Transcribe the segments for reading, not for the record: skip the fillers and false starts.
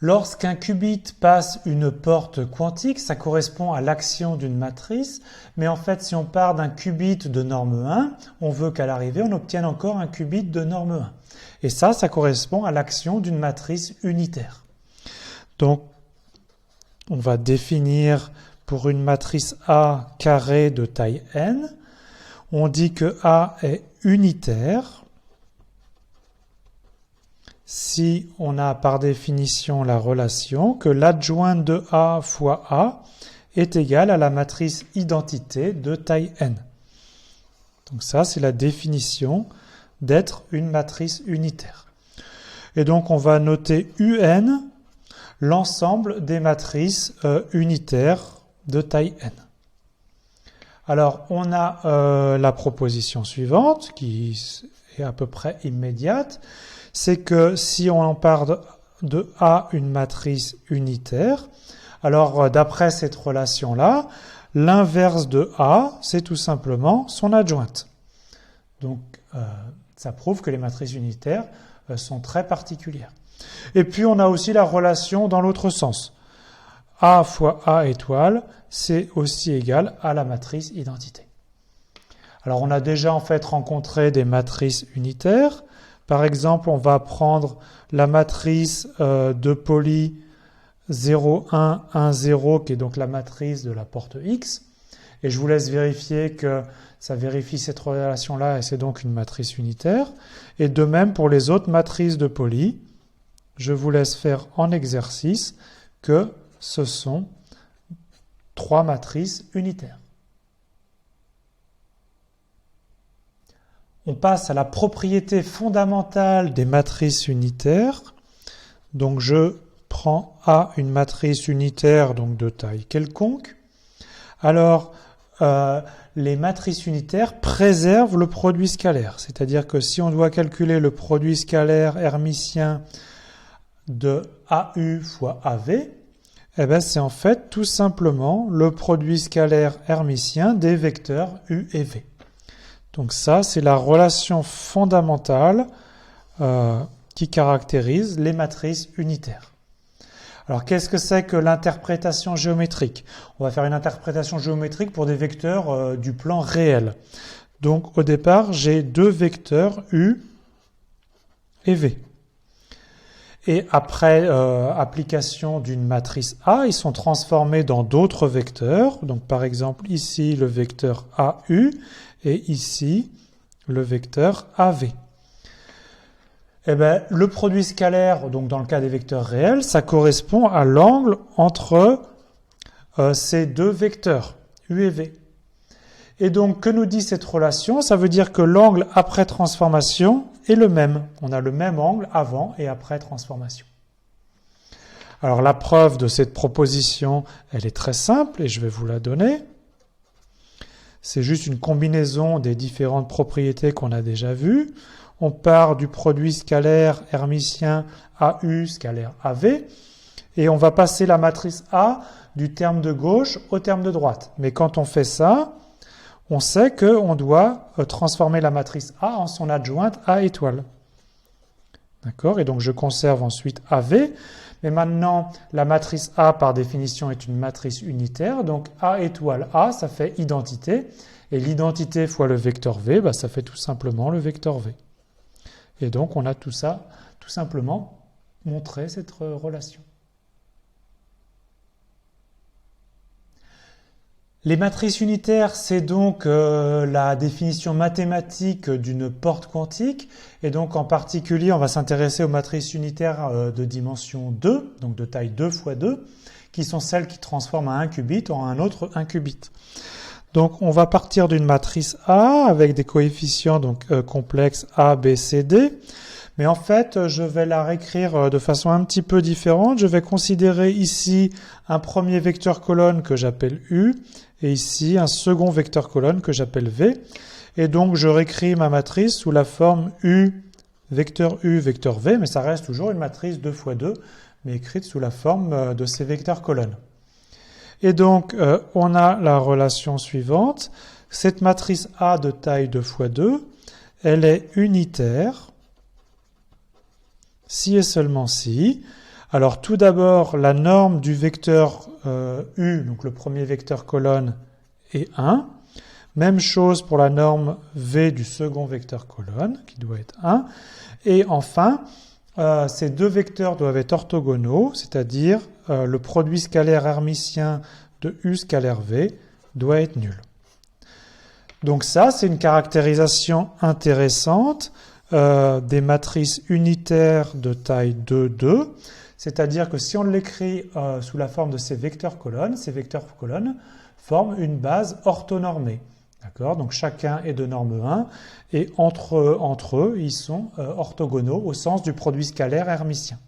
Lorsqu'un qubit passe une porte quantique, ça correspond à l'action d'une matrice, mais en fait, si on part d'un qubit de norme 1, on veut qu'à l'arrivée, on obtienne encore un qubit de norme 1. Et ça correspond à l'action d'une matrice unitaire. Donc, on va définir pour une matrice A carrée de taille n, on dit que A est unitaire si on a par définition la relation que l'adjointe de A fois A est égale à la matrice identité de taille n. Donc ça, c'est la définition d'être une matrice unitaire. Et donc, on va noter UN, l'ensemble des matrices unitaires de taille n. Alors, on a la proposition suivante, qui est à peu près immédiate, c'est que si on part de A une matrice unitaire, alors d'après cette relation-là, l'inverse de A, c'est tout simplement son adjointe. Donc, ça prouve que les matrices unitaires sont très particulières. Et puis, on a aussi la relation dans l'autre sens. A fois A étoile, c'est aussi égal à la matrice identité. Alors, on a déjà en fait rencontré des matrices unitaires. Par exemple, on va prendre la matrice de Pauli 0, 1, 1, 0, qui est donc la matrice de la porte X. Et je vous laisse vérifier que ça vérifie cette relation-là et c'est donc une matrice unitaire. Et de même pour les autres matrices de Pauli, je vous laisse faire en exercice que ce sont 3 matrices unitaires. On passe à la propriété fondamentale des matrices unitaires. Donc je prends A, une matrice unitaire donc de taille quelconque. Alors, les matrices unitaires préservent le produit scalaire. C'est-à-dire que si on doit calculer le produit scalaire hermitien de AU fois AV, eh ben c'est en fait tout simplement le produit scalaire hermitien des vecteurs U et V. Donc ça, c'est la relation fondamentale qui caractérise les matrices unitaires. Alors, qu'est-ce que c'est que l'interprétation géométrique? On va faire une interprétation géométrique pour des vecteurs du plan réel. Donc, au départ, j'ai 2 vecteurs U et V. Et après application d'une matrice A, ils sont transformés dans d'autres vecteurs. Donc, par exemple, ici, le vecteur AU et ici, le vecteur AV. Eh bien, le produit scalaire, donc dans le cas des vecteurs réels, ça correspond à l'angle entre ces 2 vecteurs, U et V. Et donc, que nous dit cette relation? Ça veut dire que l'angle après transformation est le même. On a le même angle avant et après transformation. Alors, la preuve de cette proposition, elle est très simple et je vais vous la donner. C'est juste une combinaison des différentes propriétés qu'on a déjà vues. On part du produit scalaire hermitien AU scalaire AV et on va passer la matrice A du terme de gauche au terme de droite. Mais quand on fait ça, on sait qu'on doit transformer la matrice A en son adjointe A étoile. D'accord? Et donc je conserve ensuite AV. Mais maintenant, la matrice A, par définition, est une matrice unitaire. Donc A étoile A, ça fait identité. Et l'identité fois le vecteur V, bah, ça fait tout simplement le vecteur V. Et donc, on a tout ça, tout simplement, montré cette relation. Les matrices unitaires, c'est donc la définition mathématique d'une porte quantique. Et donc, en particulier, on va s'intéresser aux matrices unitaires de dimension 2, donc de taille 2 fois 2, qui sont celles qui transforment un qubit en un autre 1 qubit. Donc, on va partir d'une matrice A avec des coefficients donc, complexes A, B, C, D. Mais en fait, je vais la réécrire de façon un petit peu différente. Je vais considérer ici un premier vecteur colonne que j'appelle U et ici un second vecteur colonne que j'appelle V. Et donc, je réécris ma matrice sous la forme U, vecteur V, mais ça reste toujours une matrice 2 fois 2, mais écrite sous la forme de ces vecteurs colonnes. Et donc, on a la relation suivante. Cette matrice A de taille 2 fois 2, elle est unitaire si et seulement si. Alors tout d'abord, la norme du vecteur U, donc le premier vecteur colonne, est 1. Même chose pour la norme V du second vecteur colonne, qui doit être 1. Et enfin, ces deux vecteurs doivent être orthogonaux, c'est-à-dire le produit scalaire hermitien de U scalaire V doit être nul. Donc ça, c'est une caractérisation intéressante des matrices unitaires de taille 2, 2. C'est-à-dire que si on l'écrit sous la forme de ces vecteurs colonnes forment une base orthonormée. D'accord ? Donc chacun est de norme 1 et entre eux, ils sont orthogonaux au sens du produit scalaire hermitien.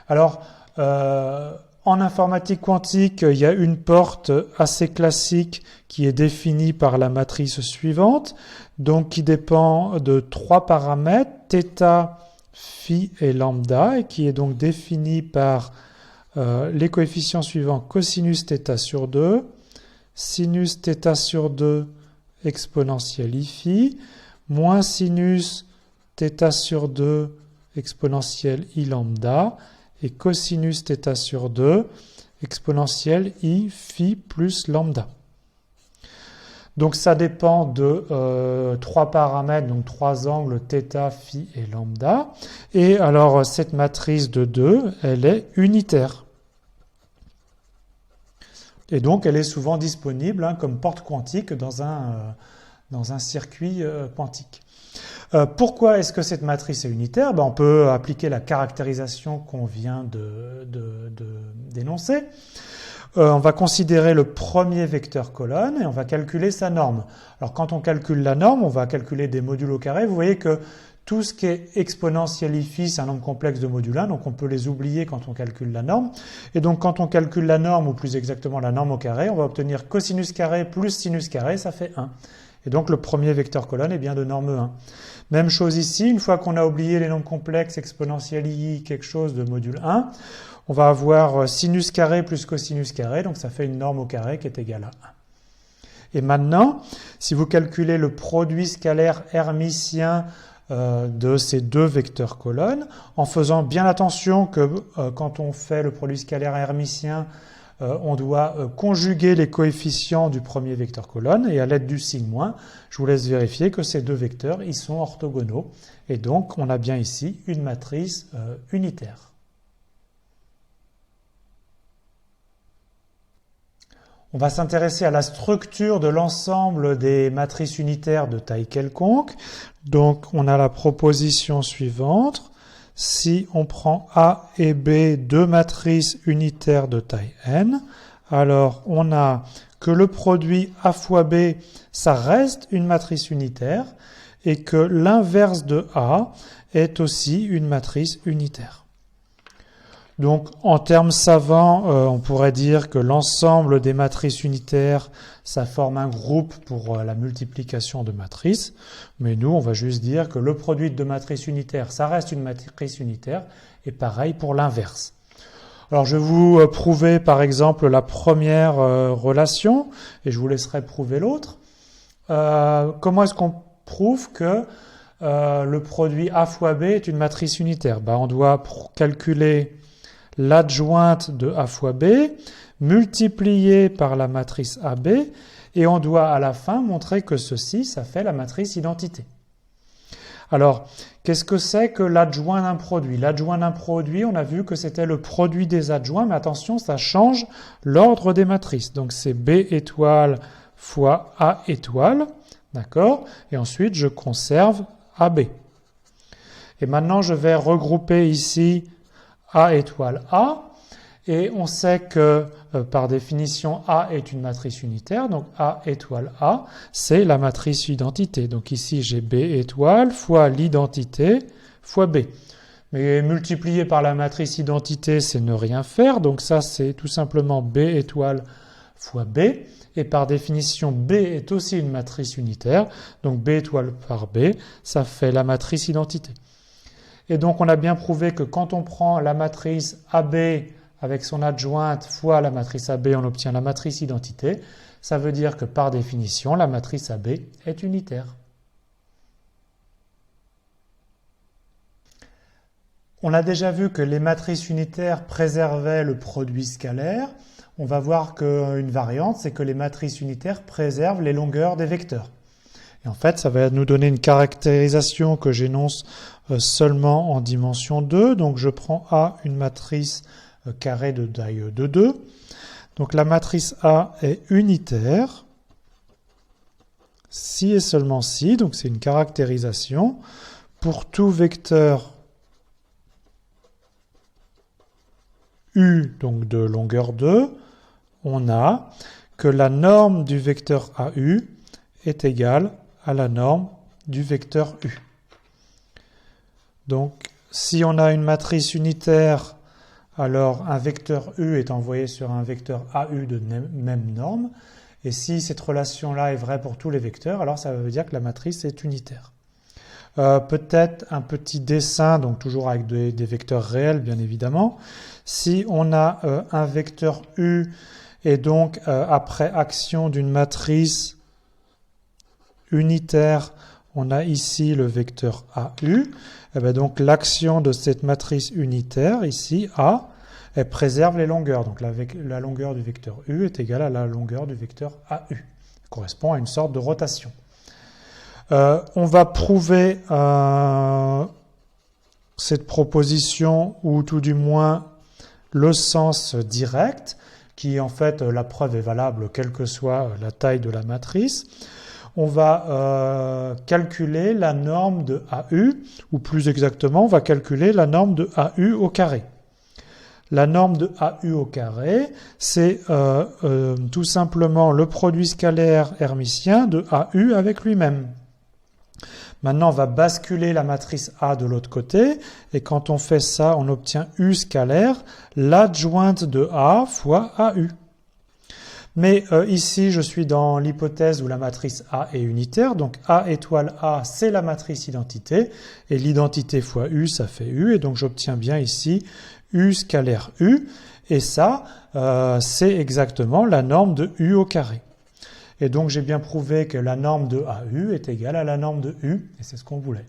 Alors, en informatique quantique, il y a une porte assez classique qui est définie par la matrice suivante, donc qui dépend de 3 paramètres, θ, phi et lambda, et qui est donc définie par les coefficients suivants, cosinus θ sur 2, sinus θ sur 2 exponentielle i phi, moins sinus θ sur 2 exponentielle i lambda, et cosinus θ sur 2 exponentielle i phi plus lambda. Donc ça dépend de 3 paramètres, donc 3 angles θ, phi et lambda. Et alors cette matrice de 2, elle est unitaire. Et donc elle est souvent disponible comme porte quantique dans un circuit quantique. Pourquoi est-ce que cette matrice est unitaire ? On peut appliquer la caractérisation qu'on vient d'énoncer. On va considérer le premier vecteur colonne et on va calculer sa norme. Alors quand on calcule la norme, on va calculer des modules au carré. Vous voyez que tout ce qui est exponentielle i phi, c'est un nombre complexe de module 1, donc on peut les oublier quand on calcule la norme. Et donc quand on calcule la norme, ou plus exactement la norme au carré, on va obtenir cosinus carré plus sinus carré, ça fait 1. Et donc le premier vecteur colonne est bien de norme 1. Même chose ici, une fois qu'on a oublié les nombres complexes, exponentielle i, quelque chose de module 1, on va avoir sinus carré plus cosinus carré, donc ça fait une norme au carré qui est égale à 1. Et maintenant, si vous calculez le produit scalaire hermitien de ces deux vecteurs colonnes, en faisant bien attention que quand on fait le produit scalaire hermitien, on doit conjuguer les coefficients du premier vecteur colonne, et à l'aide du signe moins, je vous laisse vérifier que ces deux vecteurs, ils sont orthogonaux. Et donc, on a bien ici une matrice unitaire. On va s'intéresser à la structure de l'ensemble des matrices unitaires de taille quelconque. Donc, on a la proposition suivante. Si on prend A et B, deux matrices unitaires de taille n, alors on a que le produit A fois B, ça reste une matrice unitaire, et que l'inverse de A est aussi une matrice unitaire. Donc, en termes savants, on pourrait dire que l'ensemble des matrices unitaires, ça forme un groupe pour la multiplication de matrices. Mais nous, on va juste dire que le produit de deux matrices unitaires, ça reste une matrice unitaire. Et pareil pour l'inverse. Alors, je vais vous prouver, par exemple, la première relation, et je vous laisserai prouver l'autre. Comment est-ce qu'on prouve que le produit A fois B est une matrice unitaire ? On doit calculer l'adjointe de A fois B, multipliée par la matrice AB, et on doit à la fin montrer que ceci, ça fait la matrice identité. Alors, qu'est-ce que c'est que l'adjoint d'un produit ? L'adjoint d'un produit, on a vu que c'était le produit des adjoints, mais attention, ça change l'ordre des matrices. Donc c'est B étoile fois A étoile, d'accord ? Et ensuite, je conserve AB. Et maintenant, je vais regrouper ici A étoile A, et on sait que par définition A est une matrice unitaire, donc A étoile A, c'est la matrice identité. Donc ici j'ai B étoile fois l'identité fois B. Mais multiplié par la matrice identité, c'est ne rien faire, donc ça c'est tout simplement B étoile fois B, et par définition B est aussi une matrice unitaire, donc B étoile par B, ça fait la matrice identité. Et donc, on a bien prouvé que quand on prend la matrice AB avec son adjointe fois la matrice AB, on obtient la matrice identité. Ça veut dire que par définition, la matrice AB est unitaire. On a déjà vu que les matrices unitaires préservaient le produit scalaire. On va voir qu'une variante, c'est que les matrices unitaires préservent les longueurs des vecteurs. Et en fait, ça va nous donner une caractérisation que j'énonce seulement en dimension 2. Donc je prends A, une matrice carrée de taille de 2. Donc la matrice A est unitaire. Si et seulement si, donc c'est une caractérisation. Pour tout vecteur U, donc de longueur 2, on a que la norme du vecteur AU est égale à la norme du vecteur U. Donc, si on a une matrice unitaire, alors un vecteur U est envoyé sur un vecteur AU de même norme. Et si cette relation-là est vraie pour tous les vecteurs, alors ça veut dire que la matrice est unitaire. Peut-être un petit dessin, donc toujours avec des vecteurs réels, bien évidemment. Si on a un vecteur U et donc après action d'une matrice unitaire, on a ici le vecteur AU, et bien donc l'action de cette matrice unitaire, ici A, elle préserve les longueurs. Donc la longueur du vecteur U est égale à la longueur du vecteur AU. Ça correspond à une sorte de rotation. On va prouver cette proposition, ou tout du moins le sens direct, qui en fait la preuve est valable quelle que soit la taille de la matrice. On va calculer la norme de AU, ou plus exactement, on va calculer la norme de AU au carré. La norme de AU au carré, c'est tout simplement le produit scalaire hermitien de AU avec lui-même. Maintenant, on va basculer la matrice A de l'autre côté, et quand on fait ça, on obtient U scalaire, l'adjointe de A fois AU. Mais ici, je suis dans l'hypothèse où la matrice A est unitaire, donc A étoile A, c'est la matrice identité, et l'identité fois U, ça fait U, et donc j'obtiens bien ici U scalaire U, et ça, c'est exactement la norme de U au carré. Et donc j'ai bien prouvé que la norme de AU est égale à la norme de U, et c'est ce qu'on voulait.